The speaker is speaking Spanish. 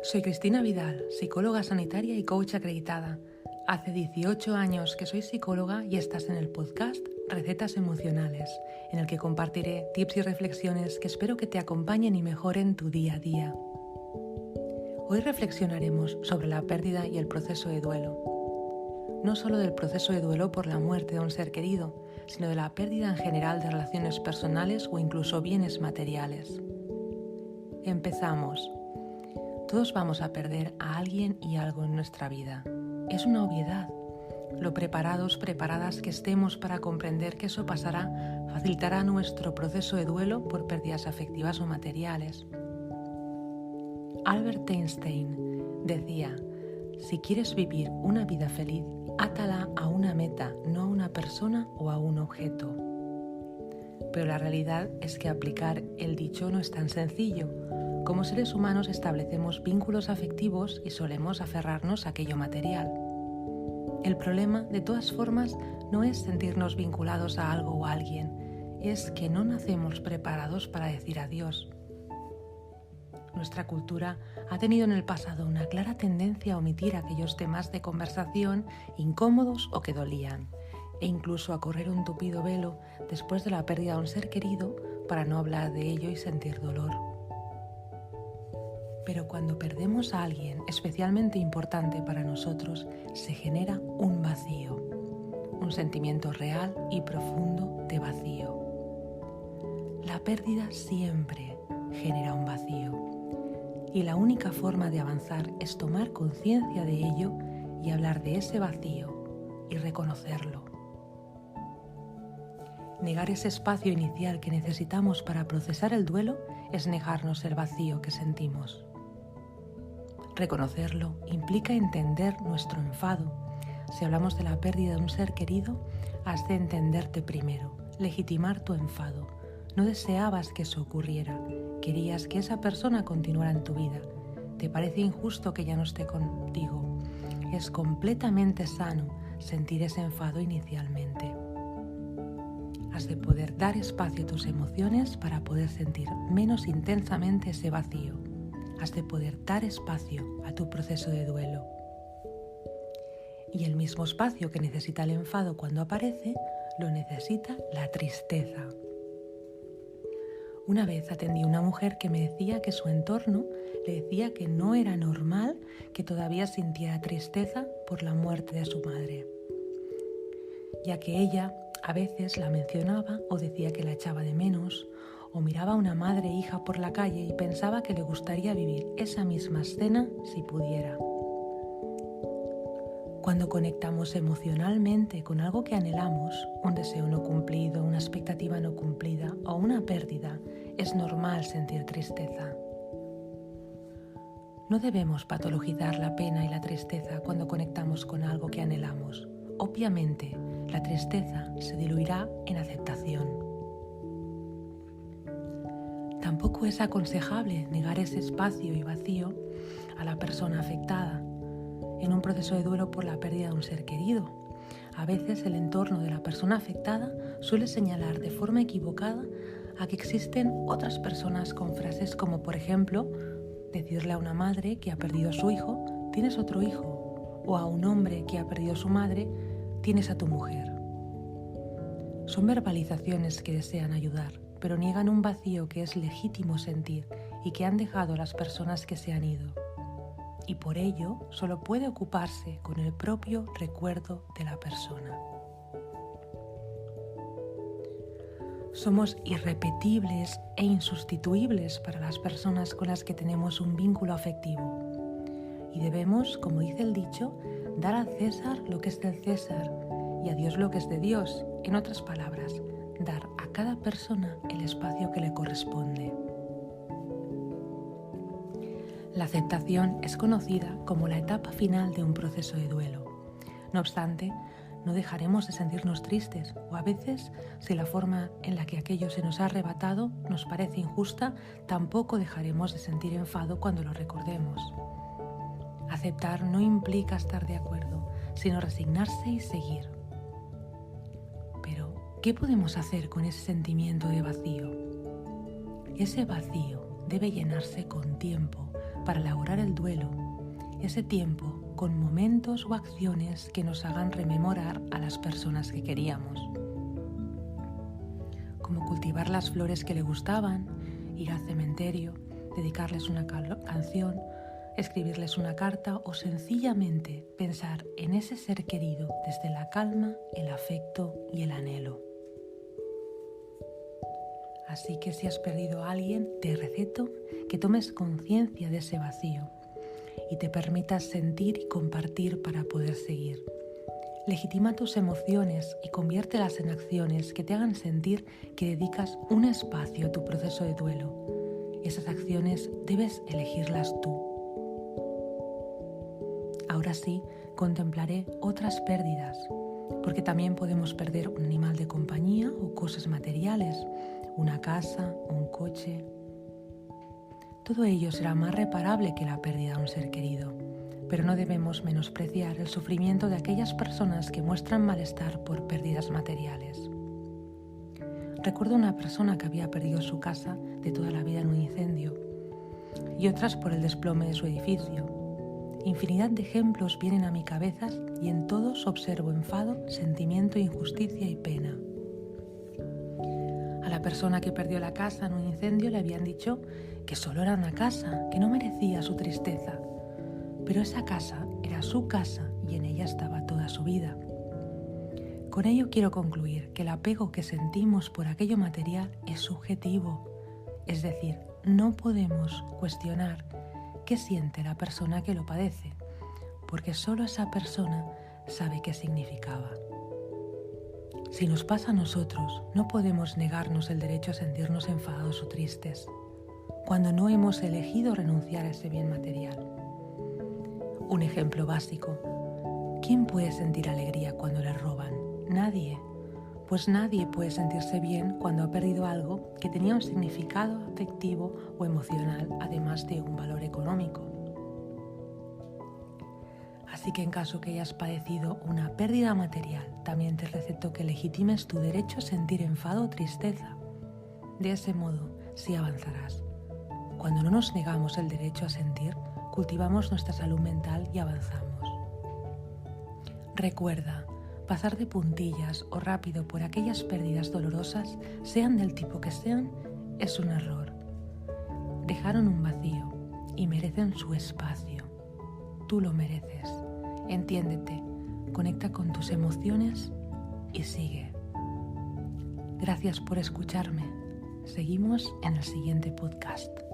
Soy Cristina Vidal, psicóloga sanitaria y coach acreditada. Hace 18 años que soy psicóloga y estás en el podcast Recetas Emocionales, en el que compartiré tips y reflexiones que espero que te acompañen y mejoren tu día a día. Hoy reflexionaremos sobre la pérdida y el proceso de duelo. No solo del proceso de duelo por la muerte de un ser querido, sino de la pérdida en general de relaciones personales o incluso bienes materiales. Empezamos. Todos vamos a perder a alguien y algo en nuestra vida. Es una obviedad. Lo preparadas que estemos para comprender que eso pasará facilitará nuestro proceso de duelo por pérdidas afectivas o materiales. Albert Einstein decía: si quieres vivir una vida feliz, átala a una meta, no a una persona o a un objeto. Pero la realidad es que aplicar el dicho no es tan sencillo. Como seres humanos establecemos vínculos afectivos y solemos aferrarnos a aquello material. El problema, de todas formas, no es sentirnos vinculados a algo o a alguien, es que no nacemos preparados para decir adiós. Nuestra cultura ha tenido en el pasado una clara tendencia a omitir aquellos temas de conversación incómodos o que dolían, e incluso a correr un tupido velo después de la pérdida de un ser querido para no hablar de ello y sentir dolor. Pero cuando perdemos a alguien especialmente importante para nosotros, se genera un vacío, un sentimiento real y profundo de vacío. La pérdida siempre genera un vacío, y la única forma de avanzar es tomar conciencia de ello y hablar de ese vacío y reconocerlo. Negar ese espacio inicial que necesitamos para procesar el duelo es negarnos el vacío que sentimos. Reconocerlo implica entender nuestro enfado. Si hablamos de la pérdida de un ser querido, has de entenderte primero, legitimar tu enfado. No deseabas que eso ocurriera, querías que esa persona continuara en tu vida. Te parece injusto que ya no esté contigo. Es completamente sano sentir ese enfado inicialmente. Has de poder dar espacio a tus emociones para poder sentir menos intensamente ese vacío. Has de poder dar espacio a tu proceso de duelo. Y el mismo espacio que necesita el enfado cuando aparece, lo necesita la tristeza. Una vez atendí a una mujer que me decía que su entorno le decía que no era normal que todavía sintiera tristeza por la muerte de su madre, ya que ella a veces la mencionaba o decía que la echaba de menos, o miraba a una madre e hija por la calle y pensaba que le gustaría vivir esa misma escena si pudiera. Cuando conectamos emocionalmente con algo que anhelamos, un deseo no cumplido, una expectativa no cumplida o una pérdida, es normal sentir tristeza. No debemos patologizar la pena y la tristeza cuando conectamos con algo que anhelamos. Obviamente, la tristeza se diluirá en aceptación. Tampoco es aconsejable negar ese espacio y vacío a la persona afectada en un proceso de duelo por la pérdida de un ser querido. A veces el entorno de la persona afectada suele señalar de forma equivocada a que existen otras personas con frases como, por ejemplo, decirle a una madre que ha perdido a su hijo, tienes otro hijo, o a un hombre que ha perdido a su madre, tienes a tu mujer. Son verbalizaciones que desean ayudar, pero niegan un vacío que es legítimo sentir y que han dejado las personas que se han ido. Y por ello solo puede ocuparse con el propio recuerdo de la persona. Somos irrepetibles e insustituibles para las personas con las que tenemos un vínculo afectivo. Y debemos, como dice el dicho, dar al César lo que es del César y a Dios lo que es de Dios. En otras palabras, dar a cada persona el espacio que le corresponde. La aceptación es conocida como la etapa final de un proceso de duelo. No obstante, no dejaremos de sentirnos tristes o a veces, si la forma en la que aquello se nos ha arrebatado nos parece injusta, tampoco dejaremos de sentir enfado cuando lo recordemos. Aceptar no implica estar de acuerdo, sino resignarse y seguir. Pero, ¿qué podemos hacer con ese sentimiento de vacío? Ese vacío debe llenarse con tiempo para elaborar el duelo, ese tiempo con momentos o acciones que nos hagan rememorar a las personas que queríamos, como cultivar las flores que le gustaban, ir al cementerio, dedicarles una canción, escribirles una carta o sencillamente pensar en ese ser querido desde la calma, el afecto y el anhelo. Así que si has perdido a alguien, te receto que tomes conciencia de ese vacío y te permitas sentir y compartir para poder seguir. Legitima tus emociones y conviértelas en acciones que te hagan sentir que dedicas un espacio a tu proceso de duelo. Esas acciones debes elegirlas tú. Ahora sí, contemplaré otras pérdidas, porque también podemos perder un animal de compañía o cosas materiales, una casa o un coche. Todo ello será más reparable que la pérdida de un ser querido, pero no debemos menospreciar el sufrimiento de aquellas personas que muestran malestar por pérdidas materiales. Recuerdo una persona que había perdido su casa de toda la vida en un incendio y otras por el desplome de su edificio. Infinidad de ejemplos vienen a mi cabeza y en todos observo enfado, sentimiento, injusticia y pena. A la persona que perdió la casa en un incendio le habían dicho que solo era una casa, que no merecía su tristeza. Pero esa casa era su casa y en ella estaba toda su vida. Con ello quiero concluir que el apego que sentimos por aquello material es subjetivo, es decir, no podemos cuestionar qué siente la persona que lo padece, porque solo esa persona sabe qué significaba. Si nos pasa a nosotros, no podemos negarnos el derecho a sentirnos enfadados o tristes, cuando no hemos elegido renunciar a ese bien material. Un ejemplo básico: ¿quién puede sentir alegría cuando le roban? Nadie. Pues nadie puede sentirse bien cuando ha perdido algo que tenía un significado afectivo o emocional, además de un valor económico. Así que en caso que hayas padecido una pérdida material, también te receto que legitimes tu derecho a sentir enfado o tristeza. De ese modo, sí avanzarás. Cuando no nos negamos el derecho a sentir, cultivamos nuestra salud mental y avanzamos. Recuerda, pasar de puntillas o rápido por aquellas pérdidas dolorosas, sean del tipo que sean, es un error. Dejaron un vacío y merecen su espacio. Tú lo mereces. Entiéndete, conecta con tus emociones y sigue. Gracias por escucharme. Seguimos en el siguiente podcast.